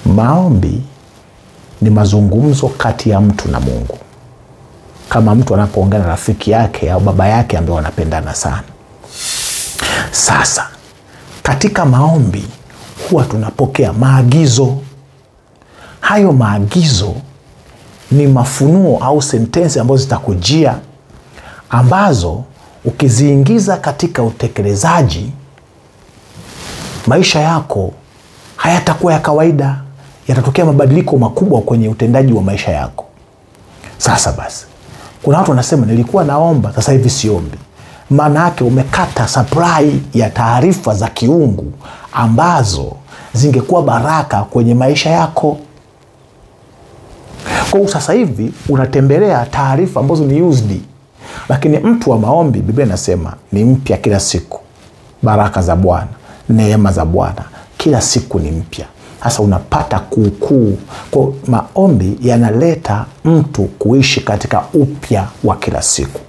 Maombi ni mazungumzo kati ya mtu na Mungu, kama mtu anapoongea na rafiki yake au baba yake ambaye wanapendana sana. Sasa katika maombi huwa tunapokea maagizo. Hayo maagizo ni mafunuo au sentensi ambazo zitakujia, ambazo ukiziingiza katika utekelezaji, maisha yako hayatakuwa ya kawaida, yatatokea mabadiliko makubwa kwenye utendaji wa maisha yako. Sasa basi, kuna watu wanasema nilikuwa naomba, sasa hivi siombi. Maana yake umekata supply ya taarifa za kiungu ambazo zingekuwa baraka kwenye maisha yako. Kwa sasa hivi unatembelea taarifa ambazo ni used. Lakini mtu wa maombi, Biblia inasema ni mpya kila siku. Baraka za Bwana, neema za Bwana kila siku ni mpya. Sasa unapata kukuu. Kwa maombi yanaleta mtu kuishi katika upya wa kila siku.